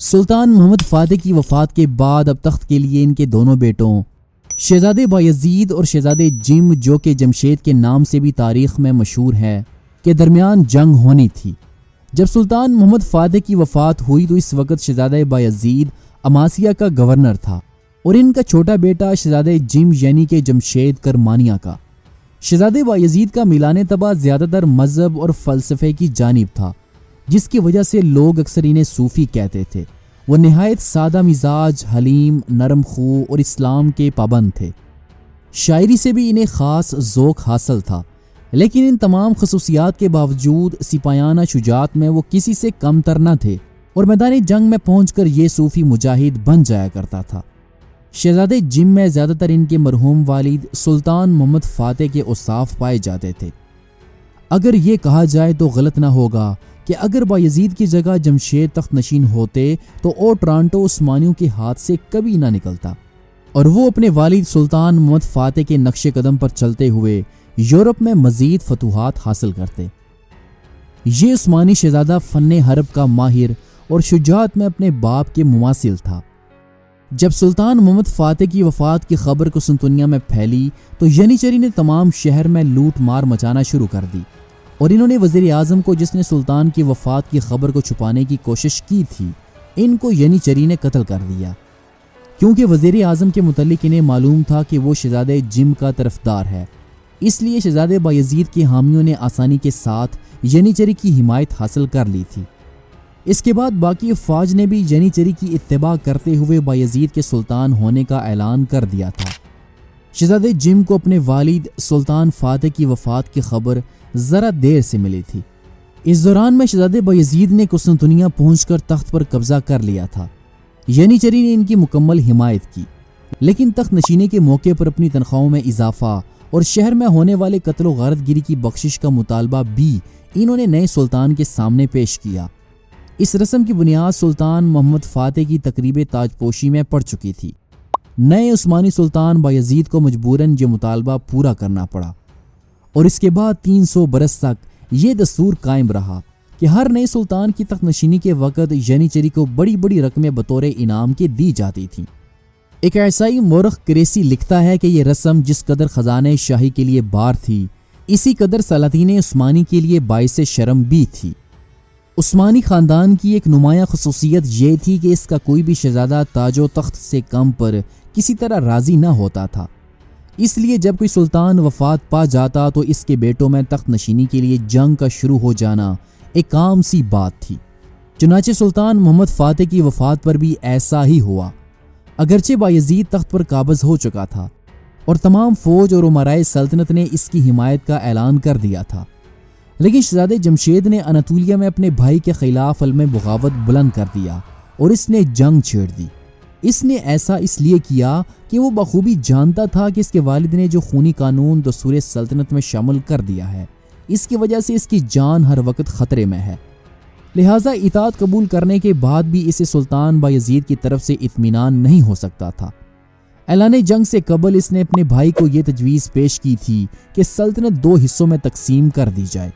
سلطان محمد فاتح کی وفات کے بعد اب تخت کے لیے ان کے دونوں بیٹوں شہزادے بایزید اور شہزادے جم، جو کہ جمشید کے نام سے بھی تاریخ میں مشہور ہے، کے درمیان جنگ ہونی تھی۔ جب سلطان محمد فاتح کی وفات ہوئی تو اس وقت شہزادہ بایزید اماسیا کا گورنر تھا اور ان کا چھوٹا بیٹا شہزادہ جم یعنی کہ جمشید کرمانیہ کا۔ شہزادہ بایزید کا میلان طبع زیادہ تر مذہب اور فلسفے کی جانب تھا، جس کی وجہ سے لوگ اکثر انہیں صوفی کہتے تھے۔ وہ نہایت سادہ مزاج، حلیم، نرم خو اور اسلام کے پابند تھے۔ شاعری سے بھی انہیں خاص ذوق حاصل تھا، لیکن ان تمام خصوصیات کے باوجود سپاہیانہ شجاعت میں وہ کسی سے کم تر نہ تھے اور میدان جنگ میں پہنچ کر یہ صوفی مجاہد بن جایا کرتا تھا۔ شہزادے جم میں زیادہ تر ان کے مرحوم والد سلطان محمد فاتح کے اوصاف پائے جاتے تھے۔ اگر یہ کہا جائے تو غلط نہ ہوگا کہ اگر بایزید کی جگہ جمشید تخت نشین ہوتے تو ٹرانٹو عثمانیوں کے ہاتھ سے کبھی نہ نکلتا اور وہ اپنے والد سلطان محمد فاتح کے نقش قدم پر چلتے ہوئے یورپ میں مزید فتوحات حاصل کرتے۔ یہ عثمانی شہزادہ فن حرب کا ماہر اور شجاعت میں اپنے باپ کے مماثل تھا۔ جب سلطان محمد فاتح کی وفات کی خبر قسطنطنیہ میں پھیلی تو ینیچری نے تمام شہر میں لوٹ مار مچانا شروع کر دی اور انہوں نے وزیر اعظم کو، جس نے سلطان کی وفات کی خبر کو چھپانے کی کوشش کی تھی، ان کو ینیچری نے قتل کر دیا، کیونکہ وزیر اعظم کے متعلق انہیں معلوم تھا کہ وہ شہزادہ جم کا طرفدار ہے۔ اس لیے شہزادہ بایزید کے حامیوں نے آسانی کے ساتھ ینیچری کی حمایت حاصل کر لی تھی۔ اس کے بعد باقی افواج نے بھی ینیچری کی اتباع کرتے ہوئے بایزید کے سلطان ہونے کا اعلان کر دیا تھا۔ شہزادہ جم کو اپنے والد سلطان فاتح کی وفات کی خبر ذرا دیر سے ملی تھی۔ اس دوران میں شہزادہ بایزید نے قسطنطنیہ پہنچ کر تخت پر قبضہ کر لیا تھا۔ ینیچری نے ان کی مکمل حمایت کی، لیکن تخت نشینے کے موقع پر اپنی تنخواہوں میں اضافہ اور شہر میں ہونے والے قتل و غارت گیری کی بخشش کا مطالبہ بھی انہوں نے نئے سلطان کے سامنے پیش کیا۔ اس رسم کی بنیاد سلطان محمد فاتح کی تقریب تاج پوشی میں پڑ چکی تھی۔ نئے عثمانی سلطان بایزید کو مجبوراً یہ مطالبہ پورا کرنا پڑا اور اس کے بعد 300 برس تک یہ دستور قائم رہا کہ ہر نئے سلطان کی تخت نشینی کے وقت ینیچری کو بڑی بڑی رقمیں بطور انعام کے دی جاتی تھیں۔ ایک عیسائی مورخ کریسی لکھتا ہے کہ یہ رسم جس قدر خزانہ شاہی کے لیے بار تھی، اسی قدر سلاطین عثمانی کے لیے باعث شرم بھی تھی۔ عثمانی خاندان کی ایک نمایاں خصوصیت یہ تھی کہ اس کا کوئی بھی شہزادہ تاج و تخت سے کم پر کسی طرح راضی نہ ہوتا تھا۔ اس لیے جب کوئی سلطان وفات پا جاتا تو اس کے بیٹوں میں تخت نشینی کے لیے جنگ کا شروع ہو جانا ایک عام سی بات تھی۔ چنانچہ سلطان محمد فاتح کی وفات پر بھی ایسا ہی ہوا۔ اگرچہ بایزید تخت پر قابض ہو چکا تھا اور تمام فوج اور امرائے سلطنت نے اس کی حمایت کا اعلان کر دیا تھا، لیکن شہزادہ جمشید نے اناطولیہ میں اپنے بھائی کے خلاف علم بغاوت بلند کر دیا اور اس نے جنگ چھیڑ دی۔ اس نے ایسا اس لیے کیا کہ وہ بخوبی جانتا تھا کہ اس کے والد نے جو خونی قانون دستور سلطنت میں شامل کر دیا ہے، اس کی وجہ سے اس کی جان ہر وقت خطرے میں ہے، لہٰذا اطاعت قبول کرنے کے بعد بھی اسے سلطان بایزید کی طرف سے اطمینان نہیں ہو سکتا تھا۔ اعلان جنگ سے قبل اس نے اپنے بھائی کو یہ تجویز پیش کی تھی کہ سلطنت 2 حصوں میں تقسیم کر دی جائے،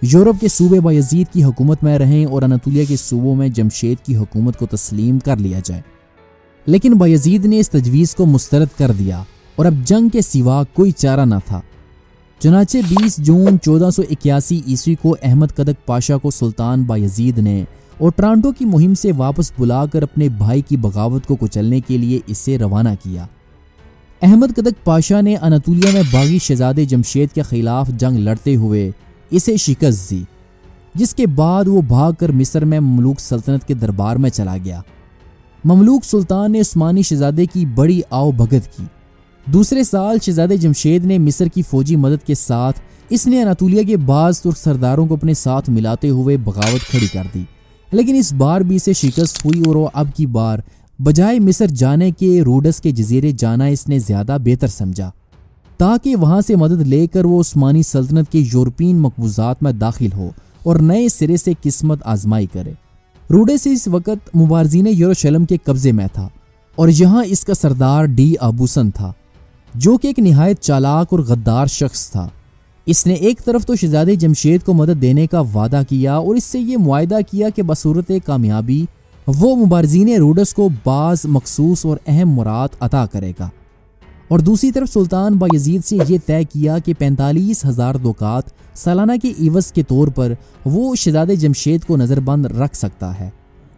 یورپ کے صوبے بایزید کی حکومت میں رہیں اور اناطولیہ کے صوبوں میں جمشید کی حکومت کو تسلیم کر لیا جائے، لیکن بایزید نے اس تجویز کو مسترد کر دیا اور اب جنگ کے سوا کوئی چارہ نہ تھا۔ چنانچہ 20 جون 1481 عیسوی کو احمد قدک پاشا کو سلطان بایزید نے ٹرانٹو کی مہم سے واپس بلا کر اپنے بھائی کی بغاوت کو کچلنے کے لیے اسے روانہ کیا۔ احمد قدک پاشا نے اناطولیہ میں باغی شہزادے جمشید کے خلاف جنگ لڑتے ہوئے اسے شکست دی، جس کے بعد وہ بھاگ کر مصر میں مملوک سلطنت کے دربار میں چلا گیا۔ مملوک سلطان نے عثمانی شہزادے کی بڑی آؤ بھگت کی۔ دوسرے سال شہزادے جمشید نے مصر کی فوجی مدد کے ساتھ اس نے اناطولیہ کے بعض ترک سرداروں کو اپنے ساتھ ملاتے ہوئے بغاوت کھڑی کر دی، لیکن اس بار بھی اسے شکست ہوئی اور وہ اب کی بار بجائے مصر جانے کے روڈس کے جزیرے جانا اس نے زیادہ بہتر سمجھا، تاکہ وہاں سے مدد لے کر وہ عثمانی سلطنت کے یورپین مقبوضات میں داخل ہو اور نئے سرے سے قسمت آزمائی کرے۔ روڈس اس وقت مبارزین یروشلم کے قبضے میں تھا اور یہاں اس کا سردار ڈی آبوسن تھا، جو کہ ایک نہایت چالاک اور غدار شخص تھا۔ اس نے ایک طرف تو شہزادے جمشید کو مدد دینے کا وعدہ کیا اور اس سے یہ معاہدہ کیا کہ بصورت کامیابی وہ مبارزین روڈس کو بعض مخصوص اور اہم مراد عطا کرے گا، اور دوسری طرف سلطان بایزید سے یہ طے کیا کہ 45,000 دکات سالانہ کے عوض کے طور پر وہ شہزادے جمشید کو نظر بند رکھ سکتا ہے۔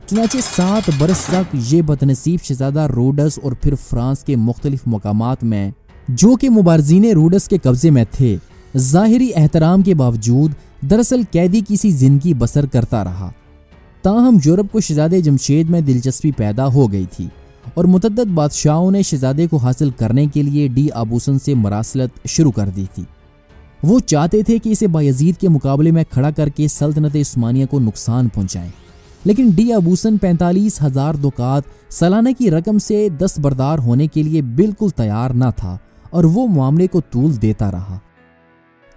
چنانچہ 7 برس تک یہ بدنصیب شہزادہ روڈس اور پھر فرانس کے مختلف مقامات میں جو کہ مبارزین روڈس کے قبضے میں تھے، ظاہری احترام کے باوجود دراصل قیدی کی سی زندگی بسر کرتا رہا۔ تاہم یورپ کو شہزادے جمشید میں دلچسپی پیدا ہو گئی تھی، اور متعدد بادشاہوں نے شہزادے کو حاصل کرنے کے لیے ڈی آبوسن سے مراسلت شروع کر دی تھی۔ وہ چاہتے تھے کہ اسے بایزید کے مقابلے میں کھڑا کر کے سلطنت عثمانیہ کو نقصان پہنچائیں، لیکن ڈی آبوسن 45,000 دکات سالانہ کی رقم سے دستبردار ہونے کے لیے بالکل تیار نہ تھا، اور وہ معاملے کو طول دیتا رہا۔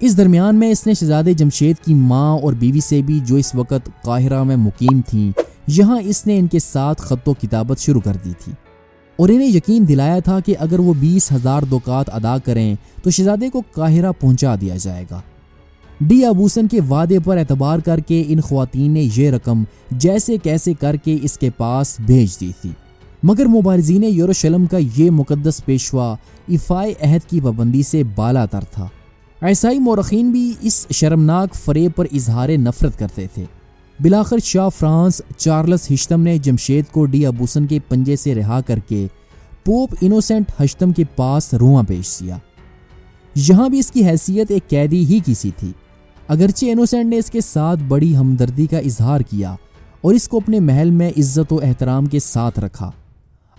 اس درمیان میں اس نے شہزادے جمشید کی ماں اور بیوی سے بھی، جو اس وقت قاہرہ میں مقیم تھیں، یہاں اس نے ان کے ساتھ خط و کتابت شروع کر دی تھی، اور انہیں یقین دلایا تھا کہ اگر وہ 20,000 دکات ادا کریں تو شہزادے کو قاہرہ پہنچا دیا جائے گا۔ ڈی آبوسن کے وعدے پر اعتبار کر کے ان خواتین نے یہ رقم جیسے کیسے کر کے اس کے پاس بھیج دی تھی، مگر مبارزین یروشلم کا یہ مقدس پیشوا ایفائے عہد کی پابندی سے بالا تر تھا۔ عیسائی مورخین بھی اس شرمناک فریب پر اظہار نفرت کرتے تھے۔ بلاخر شاہ فرانس چارلس ہشتم نے جمشید کو ڈی آبوسن کے پنجے سے رہا کر کے پوپ انوسنٹ ہشتم کے پاس رواں بھیج دیا۔ یہاں بھی اس کی حیثیت ایک قیدی ہی کی سی تھی، اگرچہ انوسنٹ نے اس کے ساتھ بڑی ہمدردی کا اظہار کیا اور اس کو اپنے محل میں عزت و احترام کے ساتھ رکھا۔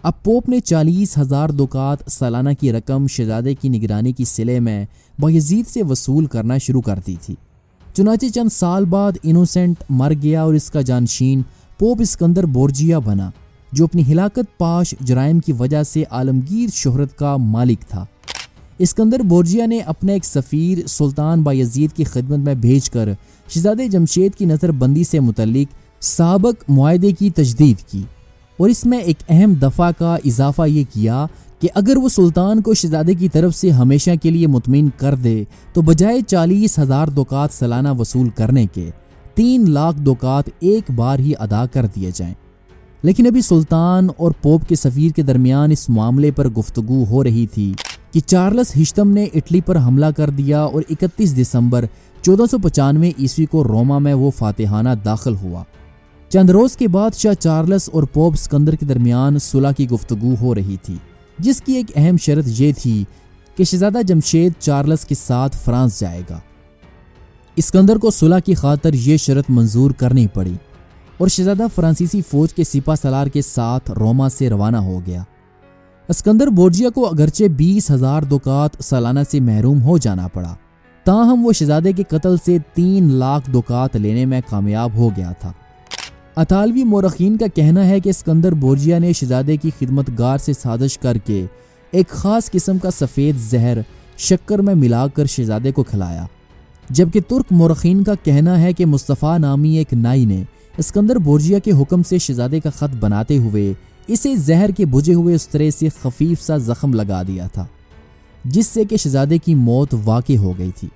اب پوپ نے 40,000 دکات سالانہ کی رقم شہزادے کی نگرانی کی صلے میں بایزید سے وصول کرنا شروع کر دی تھی۔ چنانچہ چند سال بعد انوسنٹ مر گیا اور اس کا جانشین پوپ اسکندر بورجیا بنا، جو اپنی ہلاکت پاش جرائم کی وجہ سے عالمگیر شہرت کا مالک تھا۔ اسکندر بورجیا نے اپنا ایک سفیر سلطان بایزید کی خدمت میں بھیج کر شہزادے جمشید کی نظر بندی سے متعلق سابق معاہدے کی تجدید کی، اور اس میں ایک اہم دفعہ کا اضافہ یہ کیا کہ اگر وہ سلطان کو شہزادے کی طرف سے ہمیشہ کے لیے مطمئن کر دے تو بجائے 40,000 دکات سالانہ وصول کرنے کے 3,00,000 دکات ایک بار ہی ادا کر دیے جائیں۔ لیکن ابھی سلطان اور پوپ کے سفیر کے درمیان اس معاملے پر گفتگو ہو رہی تھی کہ چارلس ہشتم نے اٹلی پر حملہ کر دیا، اور 31 دسمبر 1495 عیسوی کو روما میں وہ فاتحانہ داخل ہوا۔ چند روز کے بعد شاہ چارلس اور پوپ اسکندر کے درمیان صلح کی گفتگو ہو رہی تھی، جس کی ایک اہم شرط یہ تھی کہ شہزادہ جمشید چارلس کے ساتھ فرانس جائے گا۔ اسکندر کو صلح کی خاطر یہ شرط منظور کرنی پڑی، اور شہزادہ فرانسیسی فوج کے سپہ سالار کے ساتھ روما سے روانہ ہو گیا۔ اسکندر بورجیا کو اگرچہ 20,000 دکات سالانہ سے محروم ہو جانا پڑا، تاہم وہ شہزادے کے قتل سے 3,00,000 دکات لینے میں کامیاب ہو گیا تھا۔ اطالوی مورخین کا کہنا ہے کہ اسکندر بورجیا نے شہزادے کی خدمت گار سے سازش کر کے ایک خاص قسم کا سفید زہر شکر میں ملا کر شہزادے کو کھلایا، جبکہ ترک مورخین کا کہنا ہے کہ مصطفیٰ نامی ایک نائی نے اسکندر بورجیا کے حکم سے شہزادے کا خط بناتے ہوئے اسے زہر کے بجھے ہوئے استرے سے خفیف سا زخم لگا دیا تھا، جس سے کہ شہزادے کی موت واقع ہو گئی تھی۔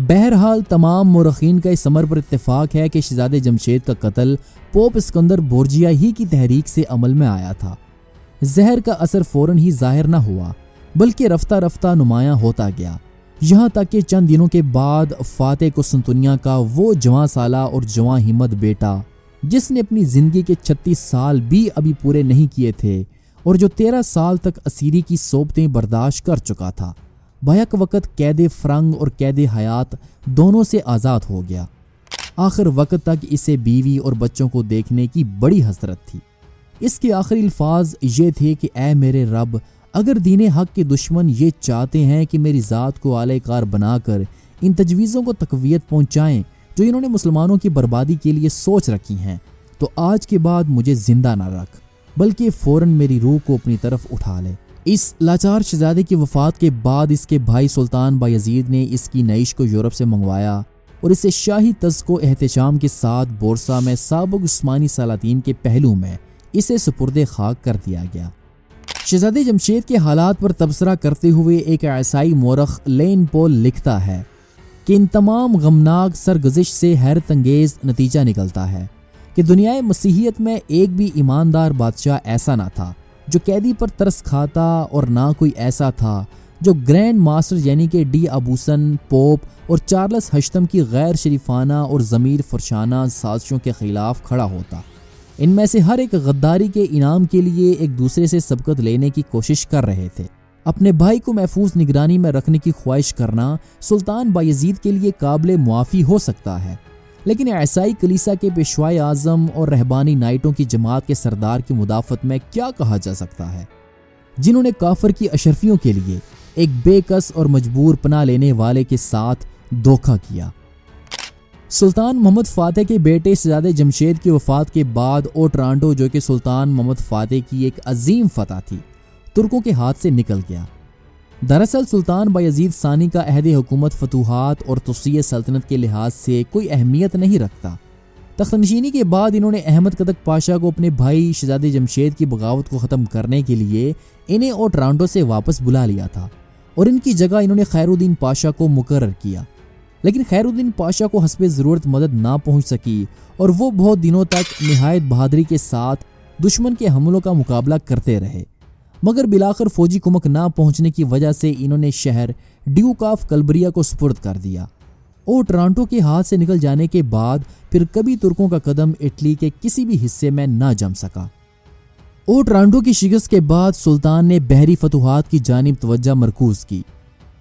بہرحال تمام مورخین کا اس امر پر اتفاق ہے کہ شہزادے جمشید کا قتل پوپ اسکندر بورجیا ہی کی تحریک سے عمل میں آیا تھا۔ زہر کا اثر فوراً ہی ظاہر نہ ہوا، بلکہ رفتہ رفتہ نمایاں ہوتا گیا، یہاں تک کہ چند دنوں کے بعد فاتح قسطنطنیہ کا وہ جواں سالہ اور جواں ہمت بیٹا، جس نے اپنی زندگی کے 36 سال بھی ابھی پورے نہیں کیے تھے اور جو 13 سال تک اسیری کی صحبتیں برداشت کر چکا تھا، بیک وقت قید فرنگ اور قید حیات دونوں سے آزاد ہو گیا۔ آخر وقت تک اسے بیوی اور بچوں کو دیکھنے کی بڑی حسرت تھی۔ اس کے آخری الفاظ یہ تھے کہ اے میرے رب، اگر دین حق کے دشمن یہ چاہتے ہیں کہ میری ذات کو اعلی کار بنا کر ان تجویزوں کو تقویت پہنچائیں جو انہوں نے مسلمانوں کی بربادی کے لیے سوچ رکھی ہیں، تو آج کے بعد مجھے زندہ نہ رکھ، بلکہ فوراً میری روح کو اپنی طرف اٹھا لے۔ اس لاچار شہزادے کی وفات کے بعد اس کے بھائی سلطان بایزید نے اس کی نعش کو یورپ سے منگوایا اور اسے شاہی طزق و احتشام کے ساتھ بورسا میں سابق عثمانی سلاطین کے پہلو میں اسے سپرد خاک کر دیا گیا۔ شہزادے جمشید کے حالات پر تبصرہ کرتے ہوئے ایک عیسائی مورخ لین پول لکھتا ہے کہ ان تمام غمناک سرگزشت سے حیرت انگیز نتیجہ نکلتا ہے کہ دنیائے مسیحیت میں ایک بھی ایماندار بادشاہ ایسا نہ تھا جو قیدی پر ترس کھاتا، اور نہ کوئی ایسا تھا جو گرینڈ ماسٹر یعنی کہ ڈی ابوسن، پوپ اور چارلس ہشتم کی غیر شریفانہ اور ضمیر فرشانہ سازشوں کے خلاف کھڑا ہوتا۔ ان میں سے ہر ایک غداری کے انعام کے لیے ایک دوسرے سے سبقت لینے کی کوشش کر رہے تھے۔ اپنے بھائی کو محفوظ نگرانی میں رکھنے کی خواہش کرنا سلطان بایزید کے لیے قابل معافی ہو سکتا ہے، لیکن عیسائی کلیسا کے پیشوائے اعظم اور رہبانی نائٹوں کی جماعت کے سردار کی مدافعت میں کیا کہا جا سکتا ہے، جنہوں نے کافر کی اشرفیوں کے لیے ایک بے کس اور مجبور پناہ لینے والے کے ساتھ دھوکہ کیا۔ سلطان محمد فاتح کے بیٹے شہزادے جمشید کی وفات کے بعد اوٹرانٹو، جو کہ سلطان محمد فاتح کی ایک عظیم فتح تھی، ترکوں کے ہاتھ سے نکل گیا۔ دراصل سلطان بایزید ثانی کا عہد حکومت فتوحات اور توسیع سلطنت کے لحاظ سے کوئی اہمیت نہیں رکھتا۔ تخت نشینی کے بعد انہوں نے احمد کدک پاشا کو اپنے بھائی شہزادے جمشید کی بغاوت کو ختم کرنے کے لیے انہیں اوٹرانٹو سے واپس بلا لیا تھا، اور ان کی جگہ انہوں نے خیر الدین پاشا کو مقرر کیا، لیکن خیر الدین پاشا کو حسب ضرورت مدد نہ پہنچ سکی، اور وہ بہت دنوں تک نہایت بہادری کے ساتھ دشمن کے حملوں کا مقابلہ کرتے رہے، مگر بالآخر فوجی کمک نہ پہنچنے کی وجہ سے انہوں نے شہر ڈیوک آف کلبریا کو سپرد کر دیا۔ اوٹرانٹو کے ہاتھ سے نکل جانے کے بعد پھر کبھی ترکوں کا قدم اٹلی کے کسی بھی حصے میں نہ جم سکا۔ اوٹرانٹو کی شکست کے بعد سلطان نے بحری فتوحات کی جانب توجہ مرکوز کی۔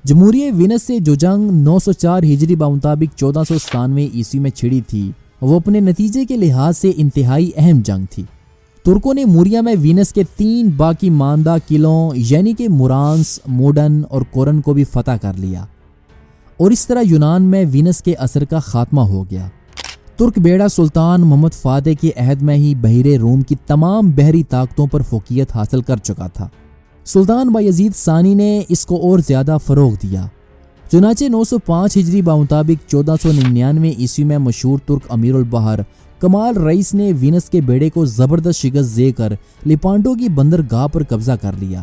جمہوریہ وینس سے جو جنگ 904 ہجری بمطابق 1497 عیسوی میں چھڑی تھی، وہ اپنے نتیجے کے لحاظ سے انتہائی اہم جنگ تھی۔ ترکوں نے موریا میں وینس کے 3 باقی ماندہ قلعوں یعنی کہ مورانس، موڈن اور کورن کو بھی فتح کر لیا، اور اس طرح یونان میں وینس کے اثر کا خاتمہ ہو گیا۔ ترک بیڑا سلطان محمد فاتح کے عہد میں ہی بحیرہ روم کی تمام بحری طاقتوں پر فوقیت حاصل کر چکا تھا۔ سلطان بایزید ثانی نے اس کو اور زیادہ فروغ دیا۔ چنانچہ 905 ہجری بمطابق 1499 عیسوی میں مشہور ترک امیر البحر کمال رئیس نے وینس کے بیڑے کو زبردست شکست دے کر لیپانٹو کی بندرگاہ پر قبضہ کر لیا۔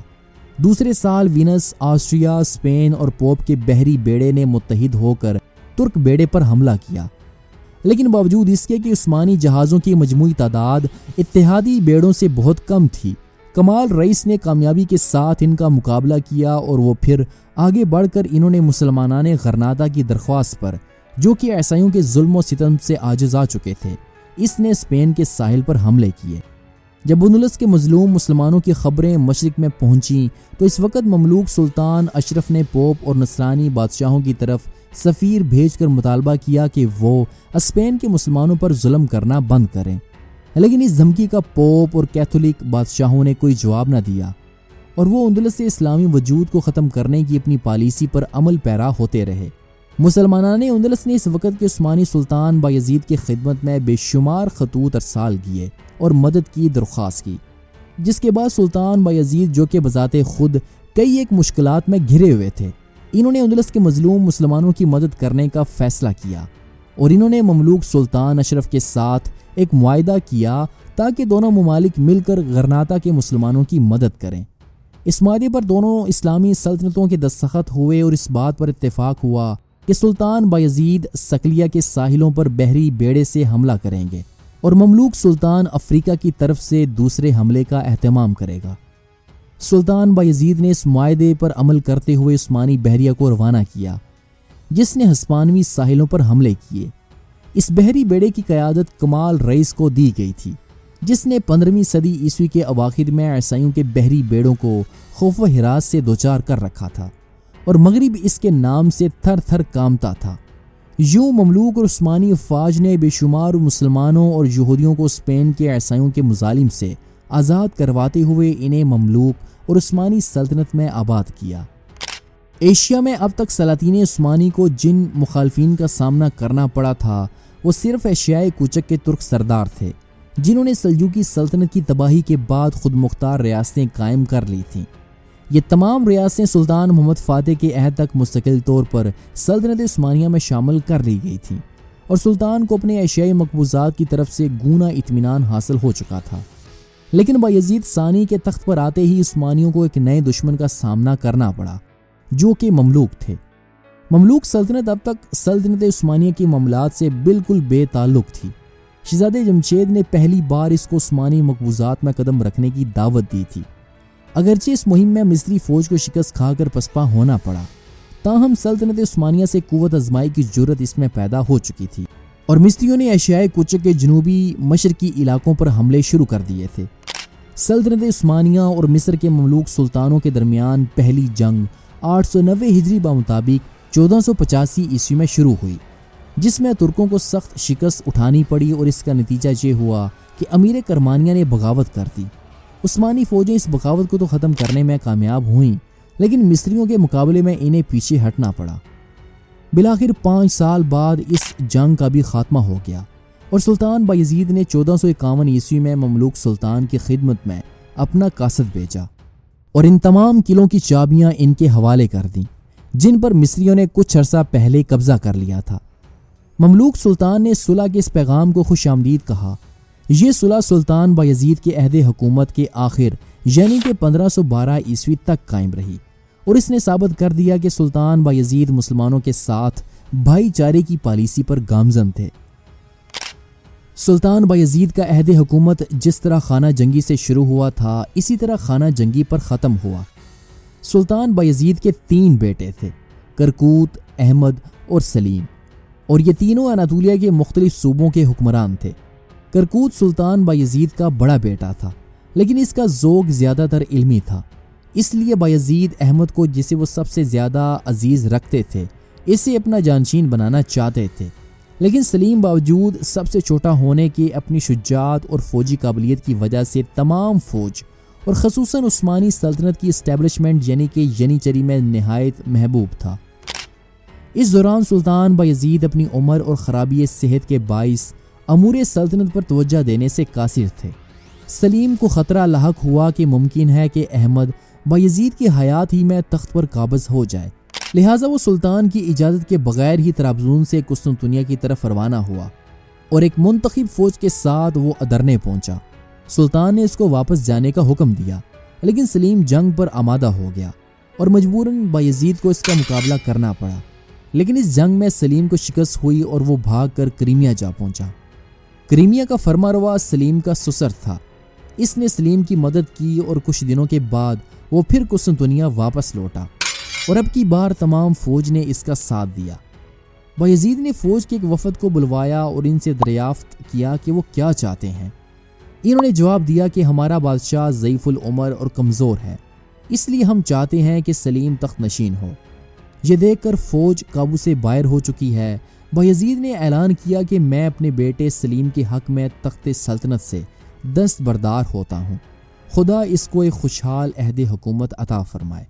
دوسرے سال وینس، آسٹریا، اسپین اور پوپ کے بحری بیڑے نے متحد ہو کر ترک بیڑے پر حملہ کیا، لیکن باوجود اس کے کہ عثمانی جہازوں کی مجموعی تعداد اتحادی بیڑوں سے بہت کم تھی، کمال رئیس نے کامیابی کے ساتھ ان کا مقابلہ کیا، اور وہ پھر آگے بڑھ کر انہوں نے مسلمانان غرناطہ کی درخواست پر، جو کہ عیسائیوں کے ظلم و ستم سے عاجز آ چکے تھے، اس نے اسپین کے ساحل پر حملے کیے۔ جب اندلس کے مظلوم مسلمانوں کی خبریں مشرق میں پہنچیں تو اس وقت مملوک سلطان اشرف نے پوپ اور نصرانی بادشاہوں کی طرف سفیر بھیج کر مطالبہ کیا کہ وہ اسپین کے مسلمانوں پر ظلم کرنا بند کریں، لیکن اس دھمکی کا پوپ اور کیتھولک بادشاہوں نے کوئی جواب نہ دیا، اور وہ اندلس سے اسلامی وجود کو ختم کرنے کی اپنی پالیسی پر عمل پیرا ہوتے رہے۔ مسلمانان اندلس نے اس وقت کے عثمانی سلطان بایزید کی خدمت میں بے شمار خطوط ارسال کیے اور مدد کی درخواست کی، جس کے بعد سلطان بایزید، جو کہ بذات خود کئی ایک مشکلات میں گھرے ہوئے تھے، انہوں نے اندلس کے مظلوم مسلمانوں کی مدد کرنے کا فیصلہ کیا، اور انہوں نے مملوک سلطان اشرف کے ساتھ ایک معاہدہ کیا تاکہ دونوں ممالک مل کر غرناطہ کے مسلمانوں کی مدد کریں۔ اس معاہدے پر دونوں اسلامی سلطنتوں کے دستخط ہوئے، اور اس بات پر اتفاق ہوا کہ سلطان بایزید سکلیہ کے ساحلوں پر بحری بیڑے سے حملہ کریں گے، اور مملوک سلطان افریقہ کی طرف سے دوسرے حملے کا اہتمام کرے گا۔ سلطان بایزید نے اس معاہدے پر عمل کرتے ہوئے عثمانی بحریہ کو روانہ کیا، جس نے ہسپانوی ساحلوں پر حملے کیے۔ اس بحری بیڑے کی قیادت کمال رئیس کو دی گئی تھی، جس نے 15ویں صدی عیسوی کے اواخر میں عیسائیوں کے بحری بیڑوں کو خوف و ہراس سے دوچار کر رکھا تھا، اور مغرب اس کے نام سے تھر تھر کامتا تھا۔ یوں مملوک اور عثمانی افواج نے بے شمار مسلمانوں اور یہودیوں کو اسپین کے عیسائیوں کے مظالم سے آزاد کرواتے ہوئے انہیں مملوک اور عثمانی سلطنت میں آباد کیا۔ ایشیا میں اب تک سلاطین عثمانی کو جن مخالفین کا سامنا کرنا پڑا تھا، وہ صرف ایشیائے کوچک کے ترک سردار تھے، جنہوں نے سلجوقی سلطنت کی تباہی کے بعد خود مختار ریاستیں قائم کر لی تھیں۔ یہ تمام ریاستیں سلطان محمد فاتح کے عہد تک مستقل طور پر سلطنت عثمانیہ میں شامل کر لی گئی تھیں، اور سلطان کو اپنے ایشیائی مقبوضات کی طرف سے گونا اطمینان حاصل ہو چکا تھا۔ لیکن بایزید ثانی کے تخت پر آتے ہی عثمانیوں کو ایک نئے دشمن کا سامنا کرنا پڑا، جو کہ مملوک تھے۔ مملوک سلطنت اب تک سلطنت عثمانیہ کی معاملات سے بالکل بے تعلق تھی۔ شہزادے جمشید نے پہلی بار اس کو عثمانی مقبوضات میں قدم رکھنے کی دعوت دی تھی۔ اگرچہ اس مہم میں مصری فوج کو شکست کھا کر پسپا ہونا پڑا، تاہم سلطنت عثمانیہ سے قوت آزمائی کی جرت اس میں پیدا ہو چکی تھی اور مصریوں نے ایشیائے کوچک کے جنوبی مشرقی علاقوں پر حملے شروع کر دیے تھے۔ سلطنت عثمانیہ اور مصر کے مملوک سلطانوں کے درمیان پہلی جنگ 890 ہجری بمطابق 1485 عیسوی میں شروع ہوئی، جس میں ترکوں کو سخت شکست اٹھانی پڑی اور اس کا نتیجہ یہ ہوا کہ امیر کرمانیہ نے بغاوت کر دی۔ عثمانی فوجیں اس بغاوت کو تو ختم کرنے میں کامیاب ہوئیں، لیکن مصریوں کے مقابلے میں انہیں پیچھے ہٹنا پڑا۔ بالآخر 5 سال بعد اس جنگ کا بھی خاتمہ ہو گیا اور سلطان بایزید نے 1451 عیسوی میں مملوک سلطان کی خدمت میں اپنا قاصد بھیجا اور ان تمام قلعوں کی چابیاں ان کے حوالے کر دیں جن پر مصریوں نے کچھ عرصہ پہلے قبضہ کر لیا تھا۔ مملوک سلطان نے صلح کے اس پیغام کو خوش آمدید کہا۔ یہ صلح سلطان بایزید کے عہد حکومت کے آخر یعنی کہ 1512 عیسوی تک قائم رہی اور اس نے ثابت کر دیا کہ سلطان بایزید مسلمانوں کے ساتھ بھائی چارے کی پالیسی پر گامزن تھے۔ سلطان بایزید کا عہد حکومت جس طرح خانہ جنگی سے شروع ہوا تھا اسی طرح خانہ جنگی پر ختم ہوا۔ سلطان بایزید کے 3 بیٹے تھے، کرکوت، احمد اور سلیم، اور یہ تینوں اناطولیہ کے مختلف صوبوں کے حکمران تھے۔ کرکوت سلطان بایزید کا بڑا بیٹا تھا، لیکن اس کا ذوق زیادہ تر علمی تھا، اس لیے بایزید احمد کو جسے وہ سب سے زیادہ عزیز رکھتے تھے اسے اپنا جانشین بنانا چاہتے تھے، لیکن سلیم باوجود سب سے چھوٹا ہونے کے اپنی شجاعت اور فوجی قابلیت کی وجہ سے تمام فوج اور خصوصاً عثمانی سلطنت کی اسٹیبلشمنٹ یعنی کہ ینیچری میں نہایت محبوب تھا۔ اس دوران سلطان بایزید اپنی عمر اور خرابی صحت کے باعث امور سلطنت پر توجہ دینے سے قاصر تھے۔ سلیم کو خطرہ لاحق ہوا کہ ممکن ہے کہ احمد بایزید کی حیات ہی میں تخت پر قابض ہو جائے، لہٰذا وہ سلطان کی اجازت کے بغیر ہی طرابزون سے قسطنطنیہ کی طرف روانہ ہوا اور ایک منتخب فوج کے ساتھ وہ ادرنے پہنچا۔ سلطان نے اس کو واپس جانے کا حکم دیا، لیکن سلیم جنگ پر آمادہ ہو گیا اور مجبوراً بایزید کو اس کا مقابلہ کرنا پڑا، لیکن اس جنگ میں سلیم کو شکست ہوئی اور وہ بھاگ کر کریمیا جا پہنچا۔ کریمیا کا فرمانروا سلیم کا سسر تھا، اس نے سلیم کی مدد کی اور کچھ دنوں کے بعد وہ پھر قسطنطنیہ واپس لوٹا اور اب کی بار تمام فوج نے اس کا ساتھ دیا۔ بایزید نے فوج کے ایک وفد کو بلوایا اور ان سے دریافت کیا کہ وہ کیا چاہتے ہیں۔ انہوں نے جواب دیا کہ ہمارا بادشاہ ضعیف العمر اور کمزور ہے، اس لیے ہم چاہتے ہیں کہ سلیم تخت نشین ہو۔ یہ دیکھ کر فوج قابو سے باہر ہو چکی ہے، بایزید نے اعلان کیا کہ میں اپنے بیٹے سلیم کے حق میں تخت سلطنت سے دستبردار ہوتا ہوں، خدا اس کو ایک خوشحال عہد حکومت عطا فرمائے۔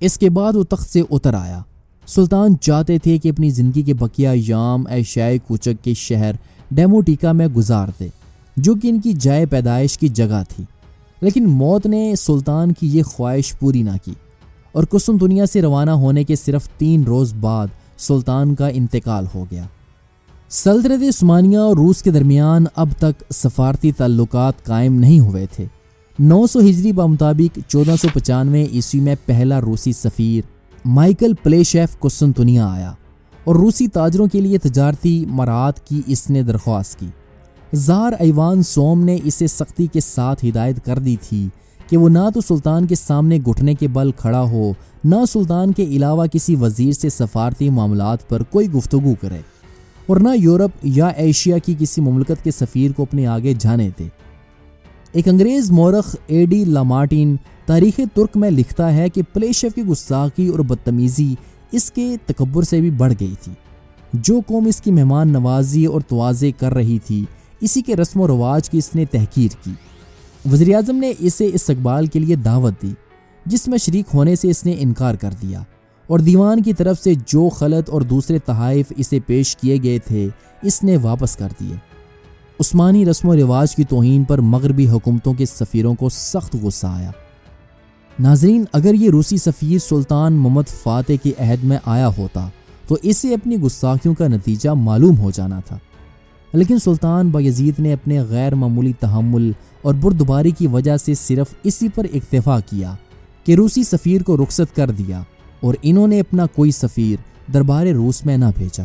اس کے بعد وہ تخت سے اتر آیا۔ سلطان چاہتے تھے کہ اپنی زندگی کے بقیہ ایام ایشیائے کوچک کے شہر ڈیموٹیکا میں گزار دے، جو کہ ان کی جائے پیدائش کی جگہ تھی، لیکن موت نے سلطان کی یہ خواہش پوری نہ کی اور قسطنطنیہ سے روانہ ہونے کے صرف 3 روز بعد سلطان کا انتقال ہو گیا۔ سلطنت عثمانیہ اور روس کے درمیان اب تک سفارتی تعلقات قائم نہیں ہوئے تھے۔ 900 ہجری بمطابق 1495 عیسوی میں پہلا روسی سفیر مائیکل پلیشیف قسطنطنیہ آیا اور روسی تاجروں کے لیے تجارتی مراعات کی اس نے درخواست کی۔ زار ایوان سوم نے اسے سختی کے ساتھ ہدایت کر دی تھی کہ وہ نہ تو سلطان کے سامنے گھٹنے کے بل کھڑا ہو، نہ سلطان کے علاوہ کسی وزیر سے سفارتی معاملات پر کوئی گفتگو کرے، اور نہ یورپ یا ایشیا کی کسی مملکت کے سفیر کو اپنے آگے جانے دے۔ ایک انگریز مورخ ایڈی لامارٹین تاریخ ترک میں لکھتا ہے کہ پلیشیف کی گستاخی اور بدتمیزی اس کے تکبر سے بھی بڑھ گئی تھی۔ جو قوم اس کی مہمان نوازی اور تواضع کر رہی تھی، اسی کے رسم و رواج کی اس نے تحقیر کی۔ وزیراعظم نے اسے استقبال کے لیے دعوت دی، جس میں شریک ہونے سے اس نے انکار کر دیا، اور دیوان کی طرف سے جو خلط اور دوسرے تحائف اسے پیش کیے گئے تھے اس نے واپس کر دیے۔ عثمانی رسم و رواج کی توہین پر مغربی حکومتوں کے سفیروں کو سخت غصہ آیا۔ ناظرین، اگر یہ روسی سفیر سلطان محمد فاتح کے عہد میں آیا ہوتا تو اسے اپنی گستاخیوں کا نتیجہ معلوم ہو جانا تھا، لیکن سلطان بایزید نے اپنے غیر معمولی تحمل اور بردباری کی وجہ سے صرف اسی پر اکتفا کیا کہ روسی سفیر کو رخصت کر دیا، اور انہوں نے اپنا کوئی سفیر دربار روس میں نہ بھیجا۔